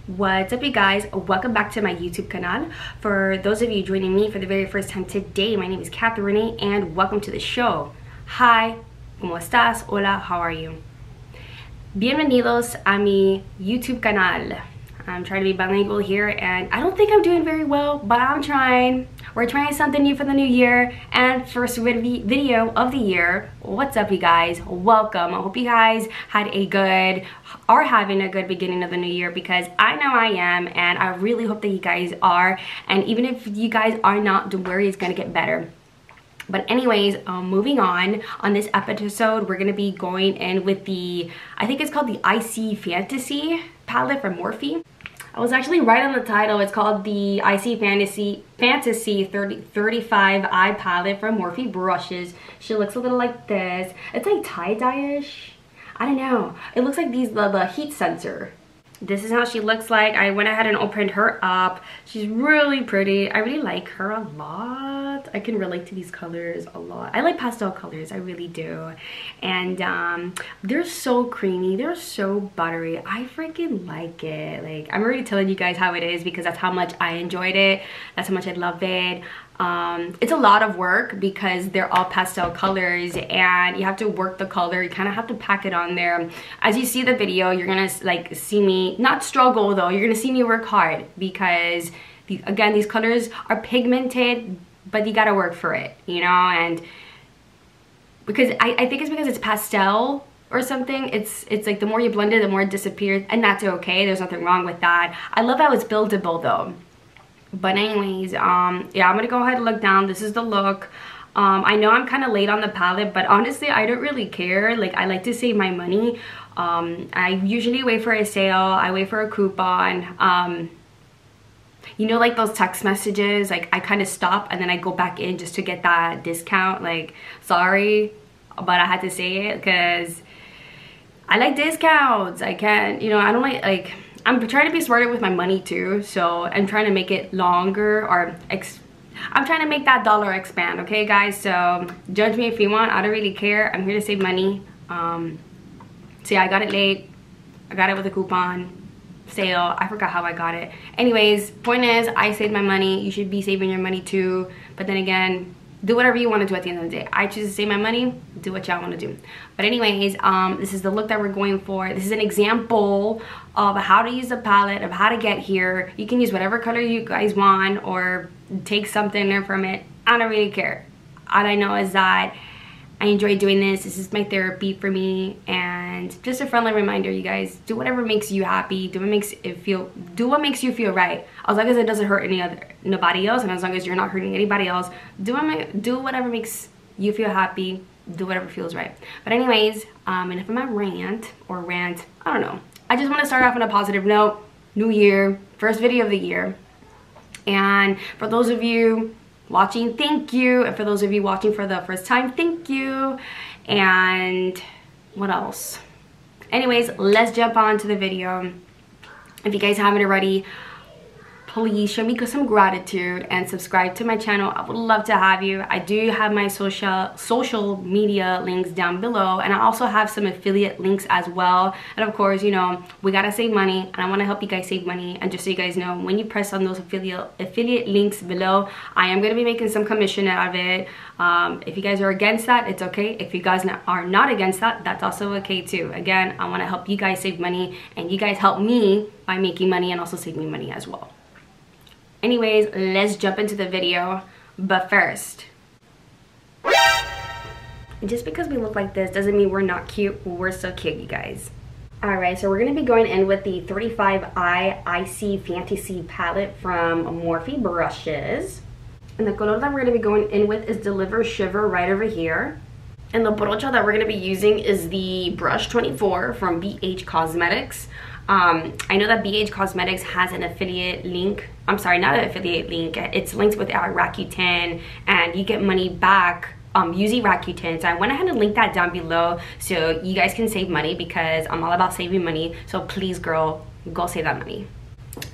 What's up, you guys? Welcome back to my YouTube channel. For those of you joining me for the very first time today, my name is KathyyRenee and welcome to the show. Hi, ¿cómo estás? Hola, how are you? Bienvenidos a mi YouTube canal. I'm trying to be bilingual here and I don't think I'm doing very well, but I'm trying. We're trying something new for the new year and first video of the year. What's up, you guys? Welcome. I hope you guys are having a good beginning of the new year, because I know I am, and I really hope that you guys are. And even if you guys are not, don't worry, it's gonna get better. But anyways, moving on this episode, we're gonna be going in with the, I think it's called the Icy Fantasy palette from Morphe. I was actually right on the title. It's called the Icy Fantasy 35 Eye Palette from Morphe Brushes. She looks a little like this. It's like tie-dye-ish. I don't know. It looks like the heat sensor. This is how she looks like. I went ahead and opened her up. She's really pretty. I really like her a lot. I can relate to these colors a lot. I like pastel colors, I really do. And they're so creamy, they're so buttery. I freaking like it. Like, I'm already telling you guys how it is because that's how much I enjoyed it. That's how much I love it. It's a lot of work because they're all pastel colors and you have to work the color. You kind of have to pack it on there. As you see the video, you're gonna like see me not struggle though. You're gonna see me work hard because these colors are pigmented, but you gotta work for it, you know. And because I think it's because it's pastel or something. It's like the more you blend it, the more it disappears, and that's okay. There's nothing wrong with that. I love how it's buildable though. But anyways, yeah, I'm gonna go ahead and look down. This is the look. I know I'm kind of late on the palette, but honestly, I don't really care. Like, I like to save my money. I usually wait for a sale. I wait for a coupon. You know, like those text messages, like I kind of stop and then I go back in just to get that discount. Like, sorry, but I had to say it because I like discounts. I can't, you know, I don't like I'm trying to be smarter with my money too, so I'm trying to make it longer, or I'm trying to make that dollar expand, okay guys? So judge me if you want, I don't really care. I'm here to save money. So yeah, I got it late. I got it with a coupon sale. I forgot how I got it. Anyways, point is, I saved my money. You should be saving your money too. But then again, do whatever you want to do at the end of the day. I choose to save my money, do what y'all want to do. But anyways, this is the look that we're going for. This is an example of how to use the palette, of how to get here. You can use whatever color you guys want or take something there from it. I don't really care. All I know is that I enjoy doing this. This is my therapy for me, and just a friendly reminder, you guys, do whatever makes you happy. Do what makes you feel right. As long as it doesn't hurt nobody else, and as long as you're not hurting anybody else, do whatever makes you feel happy. Do whatever feels right. But anyways, enough of my rant. I don't know. I just want to start off on a positive note. New year, first video of the year, and for those of you watching, thank you. And for those of you watching for the first time, thank you. And what else? Anyways, let's jump on to the video. If you guys haven't already, please show me some gratitude and subscribe to my channel. I would love to have you. I do have my social media links down below, and I also have some affiliate links as well. And of course, you know, we gotta save money, and I want to help you guys save money. And just so you guys know, when you press on those affiliate links below, I am gonna be making some commission out of it. If you guys are against that, it's okay. If you guys are not against that, that's also okay too. Again, I want to help you guys save money, and you guys help me by making money and also saving money as well. Anyways, let's jump into the video. But first, just because we look like this doesn't mean we're not cute. We're so cute, you guys. Alright, so we're going to be going in with the 35 Eye Icy Fantasy palette from Morphe Brushes. And the color that we're going to be going in with is Deliver Shiver right over here. And the brocha that we're going to be using is the Brush 24 from BH Cosmetics. I know that BH Cosmetics has an affiliate link. I'm sorry, not an affiliate link. It's linked with our Rakuten, and you get money back using Rakuten. So I went ahead and linked that down below so you guys can save money, because I'm all about saving money. So please, girl, go save that money.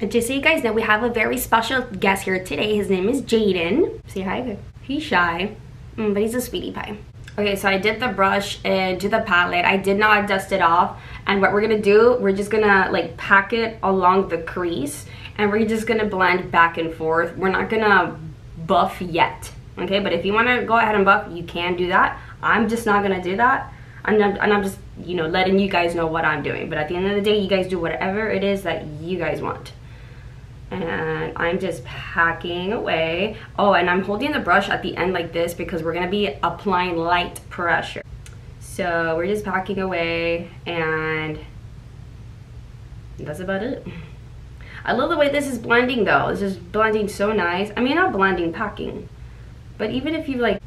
And just so you guys know, we have a very special guest here today. His name is Jaden. Say hi. He's shy, but he's a sweetie pie. Okay, so I dipped the brush into the palette. I did not dust it off. And what we're gonna do, we're just gonna like pack it along the crease, and we're just gonna blend back and forth. We're not gonna buff yet, okay? But if you wanna go ahead and buff, you can do that. I'm just not gonna do that. I'm just, you know, letting you guys know what I'm doing. But at the end of the day, you guys do whatever it is that you guys want. And I'm just packing away. Oh, and I'm holding the brush at the end like this because we're gonna be applying light pressure. So we're just packing away, and that's about it. I love the way this is blending though. It's just blending so nice. I mean, not blending, packing. But even if you like,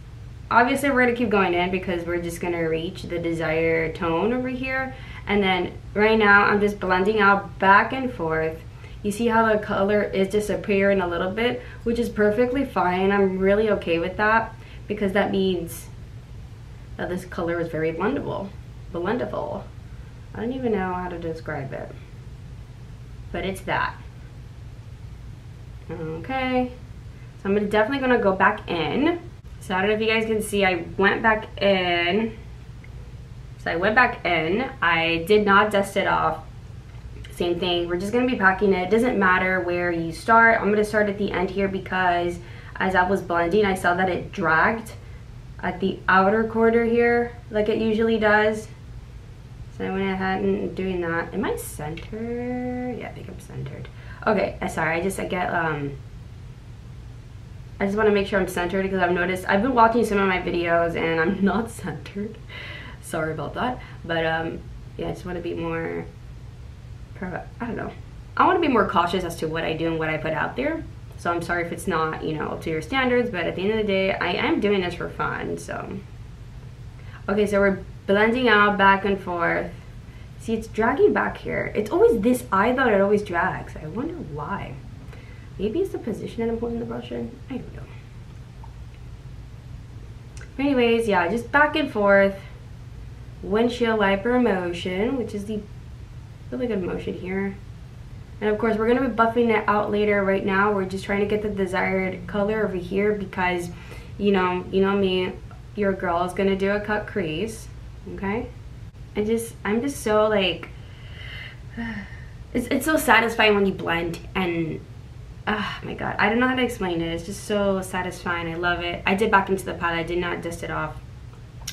obviously we're gonna keep going in because we're just gonna reach the desired tone over here. And then right now I'm just blending out back and forth. You see how the color is disappearing a little bit, which is perfectly fine. I'm really okay with that because that means that this color is very blendable. Blendable. I don't even know how to describe it, but it's that. Okay, so I'm definitely gonna go back in. So I don't know if you guys can see, I went back in. So I went back in. I did not dust it off. Same thing, we're just gonna be packing it. It doesn't matter where you start. I'm gonna start at the end here because as I was blending, I saw that it dragged at the outer corner here, like it usually does. So I went ahead and doing that. Am I centered? Yeah, I think I'm centered. Okay, sorry, I just wanna make sure I'm centered because I've noticed, I've been watching some of my videos and I'm not centered. Sorry about that. But yeah, I just wanna be more, I don't know. I want to be more cautious as to what I do and what I put out there. So I'm sorry if it's not, you know, up to your standards, but at the end of the day, I am doing this for fun, so. Okay, so we're blending out back and forth. See, it's dragging back here. It's always this eye though, it always drags. I wonder why. Maybe it's the position that I'm holding the brush in. I don't know. But anyways, yeah, just back and forth. Windshield wiper motion, which is the really good motion here. And of course we're going to be buffing it out later. Right now we're just trying to get the desired color over here because you know me, your girl is going to do a cut crease. Okay, I'm just so like it's so satisfying when you blend, and oh my god, I don't know how to explain it. It's just so satisfying. I love it. I did back into the palette. I did not dust it off.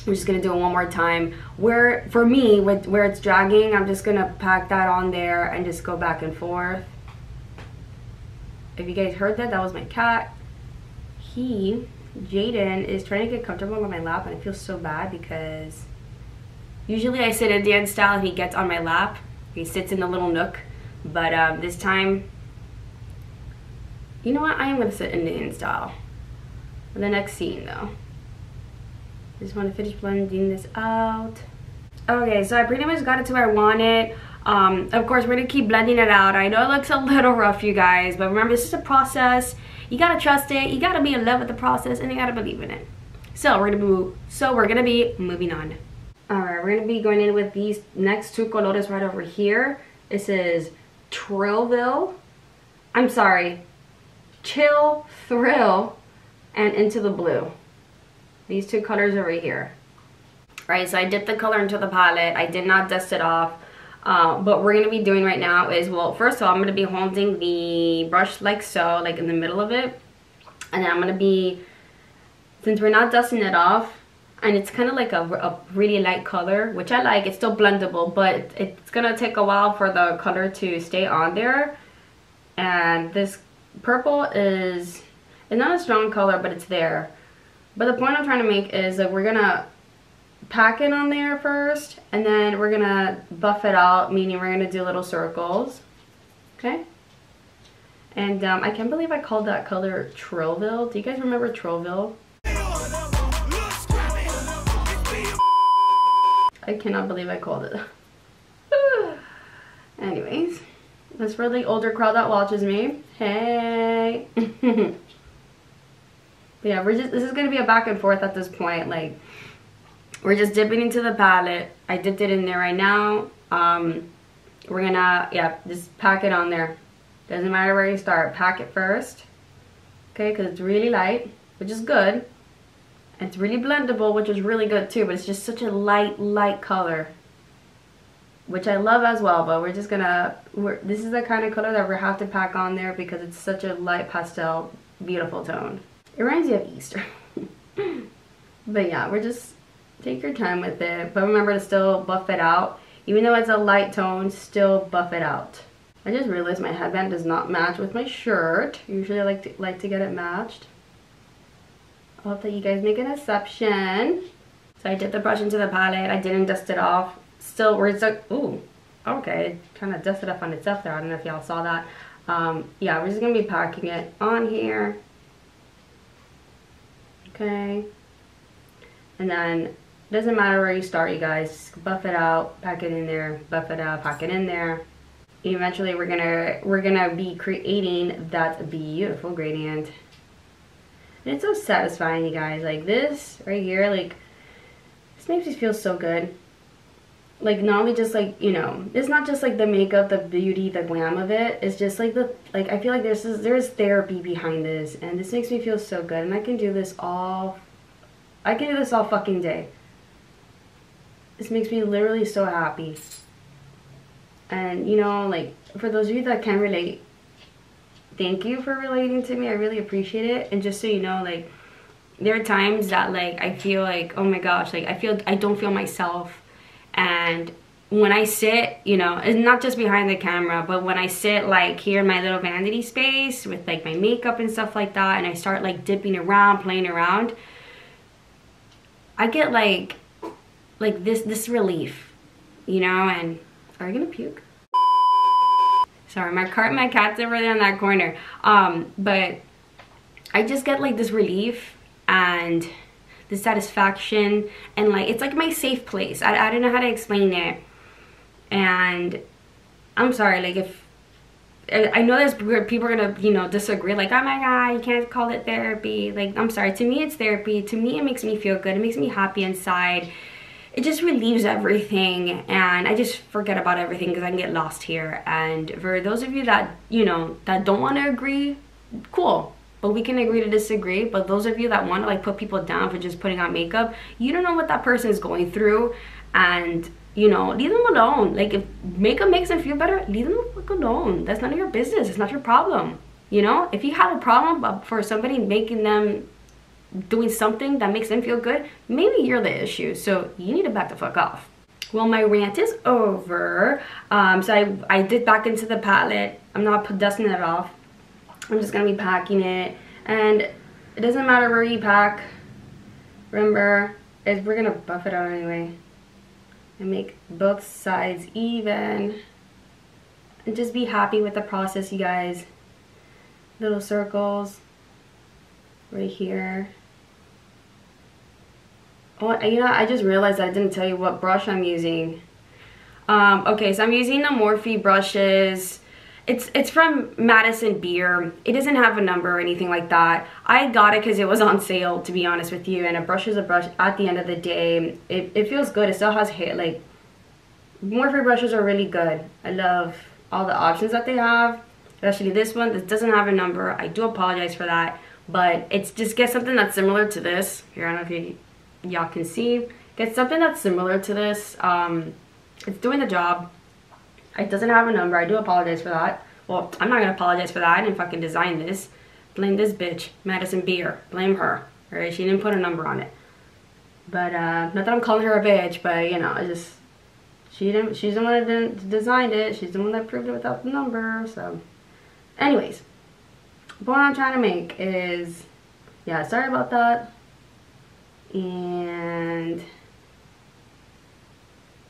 I'm just gonna do it one more time. Where, for me, where it's dragging, I'm just gonna pack that on there and just go back and forth. If you guys heard that, that was my cat. Jaden, is trying to get comfortable on my lap, and I feel so bad because usually I sit Indian style and he gets on my lap. He sits in the little nook, but this time, you know what? I am gonna sit Indian style for the next scene though. Just want to finish blending this out. Okay, so I pretty much got it to where I want it. Of course, we're gonna keep blending it out. I know it looks a little rough, you guys, but remember, this is a process. You gotta trust it. You gotta be in love with the process, and you gotta believe in it. So we're gonna be moving on. All right, we're gonna be going in with these next two colores right over here. This is Trillville. I'm sorry, Chill Thrill, and Into the Blue. These two colors over here. Right, so I dipped the color into the palette. I did not dust it off. What we're gonna be doing right now is, well, first of all, I'm gonna be holding the brush like so, like in the middle of it. And then I'm gonna be, since we're not dusting it off, and it's kind of like a really light color, which I like, it's still blendable, but it's gonna take a while for the color to stay on there. And this purple is, it's not a strong color, but it's there. But the point I'm trying to make is that we're gonna pack it on there first, and then we're gonna buff it out, meaning we're gonna do little circles. Okay? And I can't believe I called that color Trillville. Do you guys remember Trillville? I cannot believe I called it. Anyways, that's for the older crowd that watches me. Hey. Yeah, this is gonna be a back and forth at this point. Like, we're just dipping into the palette. I dipped it in there right now. We're gonna, yeah, just pack it on there. Doesn't matter where you start, pack it first. Okay, because it's really light, which is good. It's really blendable, which is really good too, but it's just such a light color, which I love as well. But we're just gonna, this is the kind of color that we have to pack on there because it's such a light pastel, beautiful tone. It reminds you of Easter. But yeah, we're just, take your time with it, but remember to still buff it out. Even though it's a light tone, still buff it out. I just realized my headband does not match with my shirt. Usually I like to get it matched. I hope that you guys make an exception. So I dipped the brush into the palette. I didn't dust it off. Still, where it's like, ooh, okay, it kind of dusted off on itself there. I don't know if y'all saw that. Yeah, we're just gonna be packing it on here. Okay. And then, it doesn't matter where you start, you guys. Just buff it out, pack it in there, buff it out, pack it in there. Eventually, we're gonna be creating that beautiful gradient. And it's so satisfying, you guys. Like this right here, like this makes me feel so good. Like not only just like, you know, it's not just like the makeup, the beauty, the glam of it. It's just like I feel like there's therapy behind this, and this makes me feel so good. And I can do this all fucking day. This makes me literally so happy. And you know, like for those of you that can relate, thank you for relating to me. I really appreciate it. And just so you know, like there are times that like I feel like, oh my gosh, like I don't feel myself. And when I sit, you know, it's not just behind the camera, but when I sit like here in my little vanity space with like my makeup and stuff like that, and I start like dipping around, playing around, I get like this relief, you know. And are you gonna puke? Sorry, my cat's over there in that corner. But I just get like this relief and the satisfaction, and like it's like my safe place. I don't know how to explain it. And I'm sorry, like if I know there's people are gonna, you know, disagree, like, oh my god, you can't call it therapy. Like, I'm sorry, to me it's therapy. To me it makes me feel good. It makes me happy inside. It just relieves everything, and I just forget about everything because I can get lost here. And for those of you that, you know, that don't want to agree, cool, but we can agree to disagree. But those of you that want to like put people down for just putting on makeup, you don't know what that person is going through, and you know, leave them alone. Like if makeup makes them feel better, leave them the fuck alone. That's none of your business. It's not your problem. You know, if you have a problem for somebody making them doing something that makes them feel good, maybe you're the issue. So you need to back the fuck off. Well, my rant is over. So I did back into the palette. I'm not dusting it off. I'm just gonna be packing it, and it doesn't matter where you pack. Remember, we're gonna buff it out anyway and make both sides even, and just be happy with the process, you guys. Little circles right here. Oh, you know, I just realized I didn't tell you what brush I'm using. Okay, so I'm using the Morphe brushes. It's from Madison Beer. It doesn't have a number or anything like that. I got it because it was on sale, to be honest with you. And a brush is a brush at the end of the day. It feels good. It still has hair. Like, Morphe brushes are really good. I love all the options that they have. Especially this one. This doesn't have a number. I do apologize for that. But it's just get something that's similar to this. Here, I don't know if y'all can see. Get something that's similar to this. It's doing the job. It doesn't have a number. I do apologize for that. Well, I'm not gonna apologize for that. I didn't fucking design this. Blame this bitch, Madison Beer. Blame her. Alright, she didn't put a number on it. But not that I'm calling her a bitch, but you know, she's the one that designed it. She's the one that proved it without the number. So, anyways, what I'm trying to make is, yeah, sorry about that. And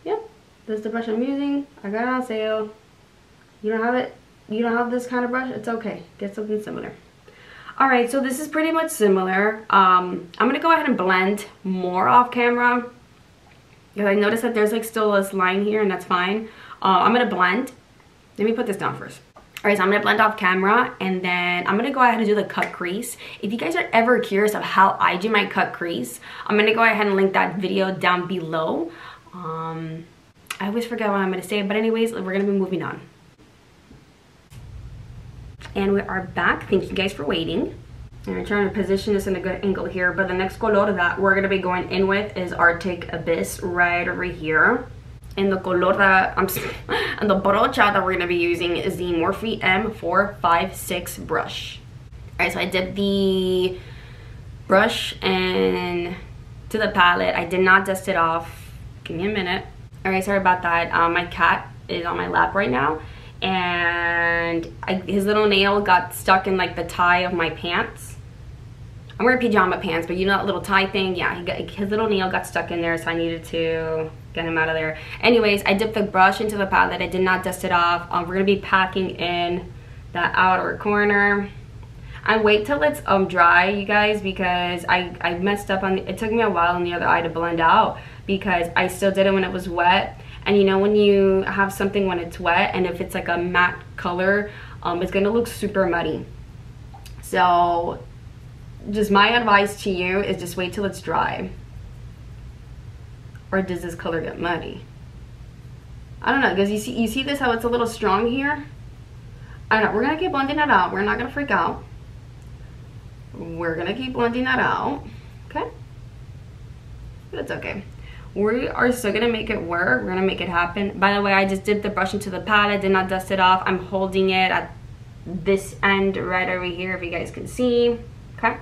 yep. This is the brush I'm using. I got it on sale. You don't have it? You don't have this kind of brush? It's okay. Get something similar. Alright, so this is pretty much similar. I'm going to go ahead and blend more off camera, because I noticed that there's like still this line here, and that's fine. I'm going to blend. Let me put this down first. Alright, so I'm going to blend off camera, and then I'm going to go ahead and do the cut crease. If you guys are ever curious of how I do my cut crease, I'm going to go ahead and link that video down below. I always forget what I'm going to say, but anyways, we're going to be moving on. And we are back. Thank you guys for waiting. And I'm trying to position this in a good angle here, but the next color that we're going to be going in with is Arctic Abyss right over here. And the color that and the brocha that we're going to be using is the Morphe M456 brush. Alright, so I dipped the brush and to the palette. I did not dust it off. Give me a minute. Alright, sorry about that. My cat is on my lap right now, and his little nail got stuck in like the tie of my pants. I'm wearing pajama pants, but you know that little tie thing? Yeah, his little nail got stuck in there, so I needed to get him out of there. Anyways, I dipped the brush into the palette. I did not dust it off. We're going to be packing in that outer corner. And wait till it's dry, you guys, because I messed up on it took me a while on the other eye to blend out because I still did it when it was wet. And you know when you have something when it's wet, and if it's like a matte color, it's going to look super muddy. So just my advice to you is just wait till it's dry. Or does this color get muddy? I don't know, because you see this, how it's a little strong here? I don't know, we're going to keep blending that out. We're not going to freak out. We're going to keep blending that out. Okay? But it's okay. We are still going to make it work. We're going to make it happen. By the way, I just dipped the brush into the palette, did not dust it off. I'm holding it at this end right over here, if you guys can see. Okay?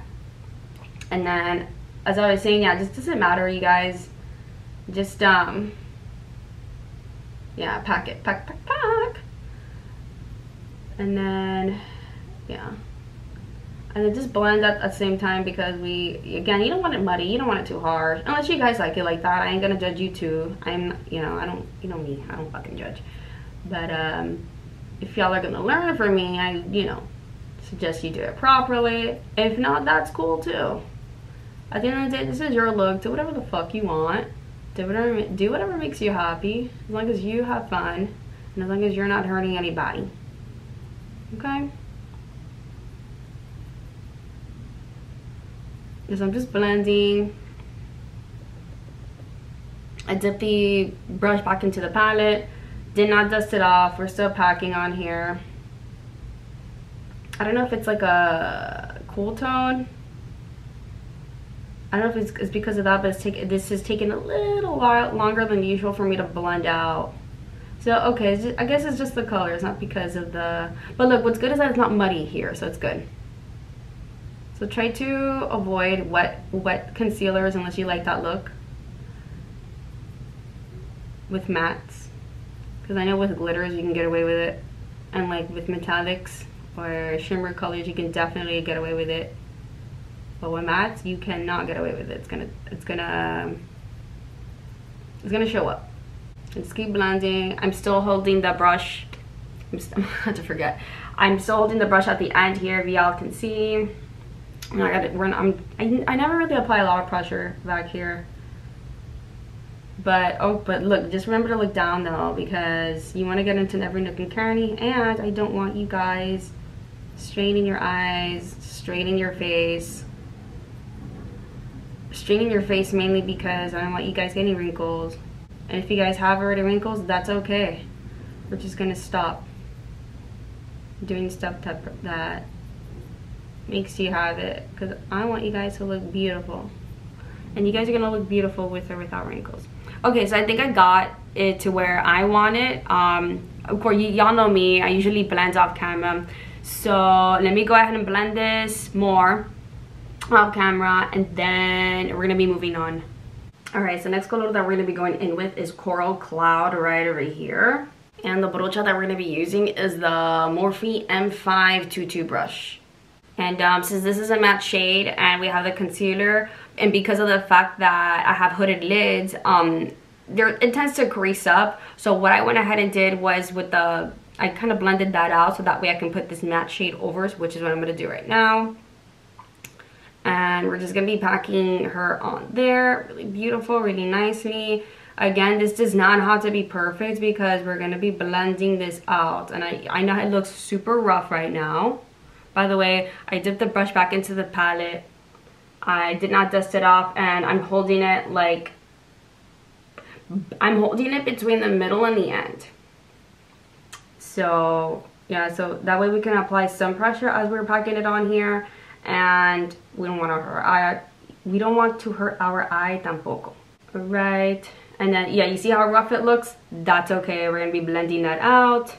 And then, as I was saying, yeah, it just doesn't matter, you guys. Just, yeah, pack it. Pack. And then, yeah. And then just blend at the same time, because again, you don't want it muddy. You don't want it too hard. Unless you guys like it like that. I ain't gonna judge you too. You know me. I don't fucking judge. But, if y'all are gonna learn from me, I suggest you do it properly. If not, that's cool too. At the end of the day, this is your look. Do whatever the fuck you want. Do whatever makes you happy. As long as you have fun. And as long as you're not hurting anybody. Okay? So I'm just blending. I dipped the brush back into the palette. Did not dust it off. We're still packing on here. I don't know if it's like a cool tone. I don't know if it's because of that, but this has taken a little while longer than usual for me to blend out. So, okay, I guess it's just the color. It's not because of the... But look, what's good is that it's not muddy here, so it's good. So try to avoid wet concealers unless you like that look. With mattes. Because I know with glitters you can get away with it. And like with metallics or shimmer colors, you can definitely get away with it. But with mattes, you cannot get away with it. It's gonna show up. Just keep blending. I'm still holding the brush. I'm about to forget. I'm still holding the brush at the end here, if y'all can see. And I never really apply a lot of pressure back here. But look, just remember to look down though, because you want to get into every nook and cranny, and I don't want you guys straining your eyes, straining your face. Straining your face mainly because I don't want you guys getting wrinkles. And if you guys have already wrinkles, that's okay. We're just gonna stop doing stuff that makes you have it, because I want you guys to look beautiful. And you guys are gonna look beautiful with or without wrinkles. Okay, so I think I got it to where I want it. Of course, y'all know me. I usually blend off camera. So let me go ahead and blend this more off camera, and then we're gonna be moving on. All right, so next color that we're gonna be going in with is Coral Cloud right over here. And the brocha that we're gonna be using is the Morphe M522 brush. And since this is a matte shade and we have the concealer, and because of the fact that I have hooded lids, it tends to crease up. So what I went ahead and did was I kind of blended that out so that way I can put this matte shade over, which is what I'm gonna do right now. And we're just gonna be packing her on there, really beautiful, really nicely. Again, this does not have to be perfect because we're gonna be blending this out. And I know it looks super rough right now. By the way, I dipped the brush back into the palette. I did not dust it off, and I'm holding it between the middle and the end. So yeah, so that way we can apply some pressure as we're packing it on here. and we don't want to hurt our eye. We don't want to hurt our eye tampoco. All right, and then yeah, you see how rough it looks? That's okay. We're gonna be blending that out,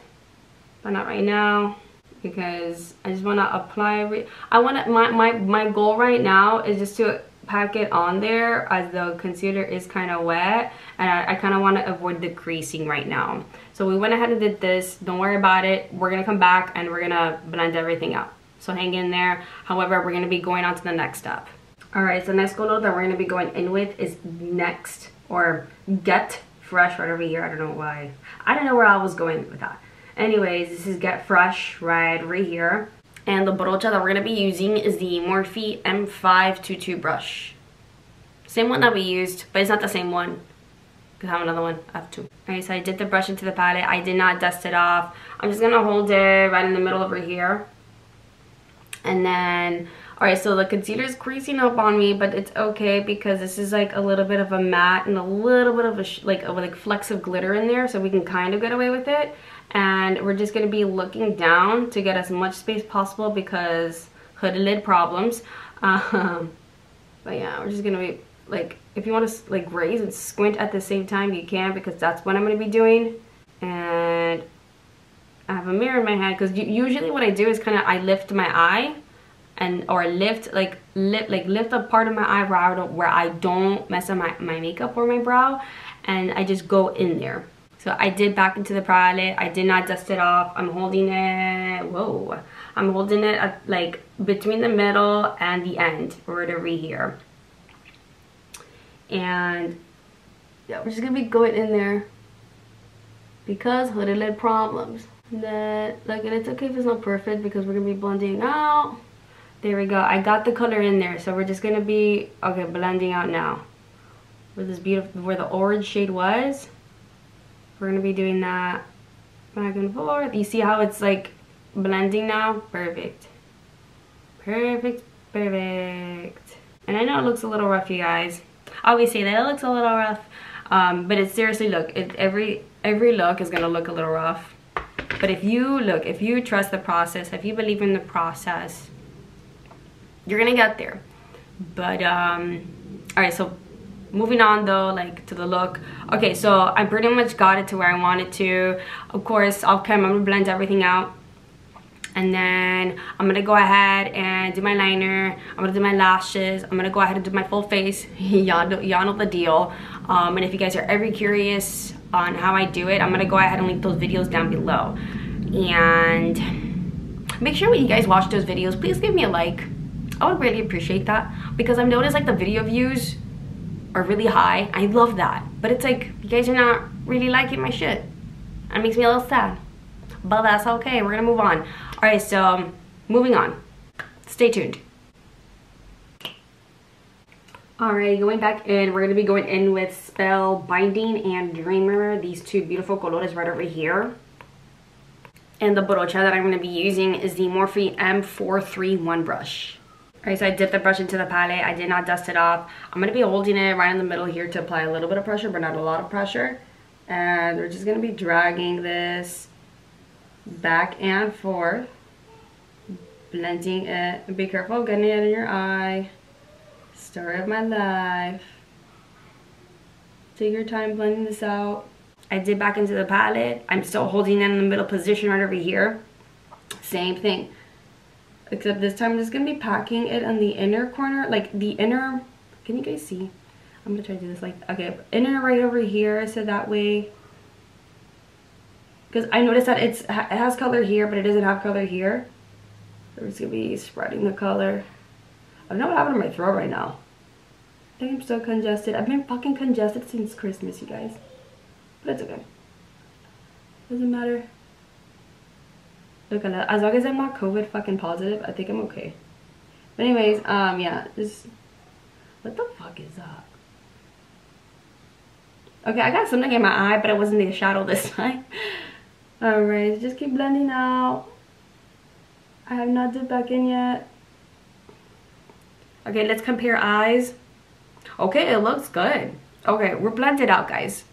but not right now because I just want to apply. I want to, my goal right now is just to pack it on there as the concealer is kind of wet, and I kind of want to avoid the creasing right now. So we went ahead and did this. Don't worry about it. We're gonna come back and we're gonna blend everything out. So hang in there. However, we're gonna be going on to the next step. All right, so next color that we're gonna be going in with is Next, or Get Fresh right over here. I don't know why. I don't know where I was going with that. Anyways, this is Get Fresh right over here. And the brocha that we're gonna be using is the Morphe M522 brush. Same one that we used, but it's not the same one. I have another one. I have two. Alright, so I dipped the brush into the palette. I did not dust it off. I'm just gonna hold it right in the middle over here. And then, alright, so the concealer is creasing up on me, but it's okay because this is like a little bit of a matte and a little bit of a like flecks of glitter in there, so we can kind of get away with it. And we're just gonna be looking down to get as much space possible because hood lid problems. But yeah, we're just gonna be like, if you want to like raise and squint at the same time, you can, because that's what I'm gonna be doing. And I have a mirror in my hand because usually what I do is kind of, I lift my eye and or lift a part of my eyebrow where I don't mess up my makeup or my brow, and I just go in there. So I did back into the palette. I did not dust it off. I'm holding it, whoa. I'm holding it at, like between the middle and the end, right over here. And yeah, we're just gonna be going in there because hooded lid problems. That, like, and it's okay if it's not perfect because we're gonna be blending out. There we go. I got the color in there, so we're just gonna be, okay, blending out now. Where this beautiful, where the orange shade was. We're gonna be doing that back and forth. You see how it's like blending now? Perfect. Perfect, perfect. And I know it looks a little rough, you guys. I always say that it looks a little rough, but it's seriously, look, every look is gonna look a little rough. But if you trust the process, if you believe in the process, you're gonna get there. But all right, so moving on though, like to the look. Okay, so I pretty much got it to where I wanted to. Of course, off camera, I'm gonna blend everything out. And then I'm gonna go ahead and do my liner. I'm gonna do my lashes. I'm gonna go ahead and do my full face. Y'all know the deal. And if you guys are ever curious on how I do it, I'm gonna go ahead and link those videos down below. And make sure when you guys watch those videos, please give me a like. I would really appreciate that because I've noticed like the video views are really high. I love that. But it's like, you guys are not really liking my shit. That makes me a little sad. But that's okay, we're gonna move on. All right, so moving on. Stay tuned. All right, going back in, we're gonna be going in with Spell Binding and Dreamer. These two beautiful colores right over here. And the brocha that I'm gonna be using is the Morphe M431 brush. All right, so I dipped the brush into the palette. I did not dust it off. I'm gonna be holding it right in the middle here to apply a little bit of pressure, but not a lot of pressure. And we're just gonna be dragging this back and forth, blending it. Be careful getting it in your eye. Story of my life. Take your time blending this out. I did back into the palette. I'm still holding it in the middle position right over here. Same thing. Except this time I'm just going to be packing it on the inner corner. Like the inner, can you guys see? I'm going to try to do this like, okay, inner right over here. So that way, because I noticed that it has color here, but it doesn't have color here. So we're just going to be spreading the color. I don't know what happened to my throat right now. I think I'm so congested. I've been fucking congested since Christmas, you guys. But it's okay. Doesn't matter. Look at that. As long as I'm not COVID fucking positive, I think I'm okay. But anyways, yeah, just... What the fuck is that? Okay, I got something in my eye, but it wasn't the shadow this time. Alright, just keep blending out. I have not dipped back in yet. Okay, let's compare eyes. Okay, it looks good. Okay, we're blended out, guys.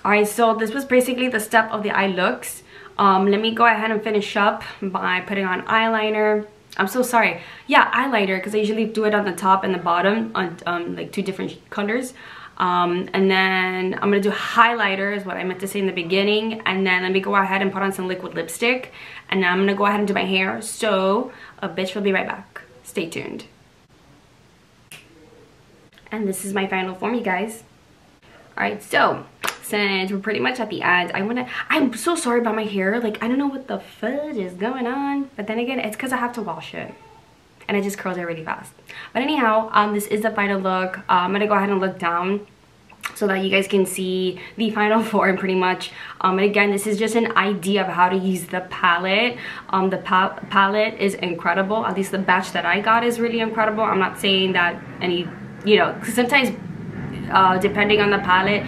Alright, so this was basically the step of the eye looks. Let me go ahead and finish up by putting on eyeliner. I'm so sorry. Yeah, eyeliner, because I usually do it on the top and the bottom on like 2 different colors. And then I'm gonna do highlighter is what I meant to say in the beginning. And then let me go ahead and put on some liquid lipstick. And then I'm gonna go ahead and do my hair. So a bitch will be right back. Stay tuned. And this is my final form, you guys. Alright, so since we're pretty much at the end, I'm so sorry about my hair. Like, I don't know what the fudge is going on. But then again, it's because I have to wash it. And it just curls it really fast. But anyhow, this is the final look. I'm going to go ahead and look down so that you guys can see the final form pretty much. And again, this is just an idea of how to use the palette. The palette is incredible. At least the batch that I got is really incredible. I'm not saying that any, you know, 'cause sometimes depending on the palette,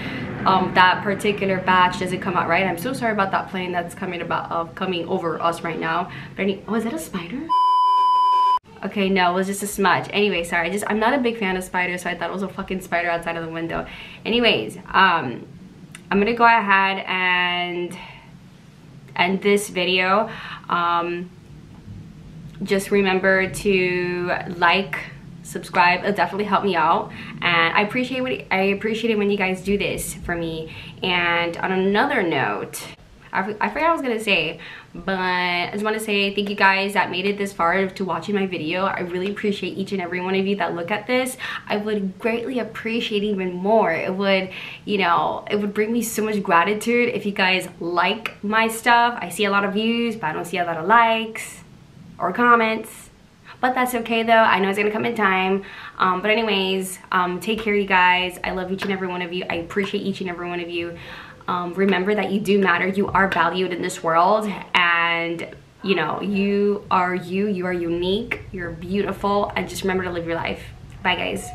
that particular batch doesn't come out right. I'm so sorry about that plane that's coming over us right now. But oh, is that a spider? Okay, no, it was just a smudge. Anyway, sorry, I'm not a big fan of spiders, so I thought it was a fucking spider outside of the window. Anyways, I'm gonna go ahead and end this video. Just remember to like, subscribe. It'll definitely help me out, and I appreciate it when you guys do this for me. And on another note, I forgot what I was gonna say, but I just want to say thank you guys that made it this far to watching my video. I really appreciate each and every one of you that look at this. I would greatly appreciate even more. It would, you know, it would bring me so much gratitude if you guys like my stuff. I see a lot of views, but I don't see a lot of likes or comments. But that's okay though. I know it's gonna come in time. But anyways, take care, you guys. I love each and every one of you. I appreciate each and every one of you. Remember that you do matter. You are valued in this world, and you know, you are unique, you're beautiful, and just remember to live your life. Bye guys.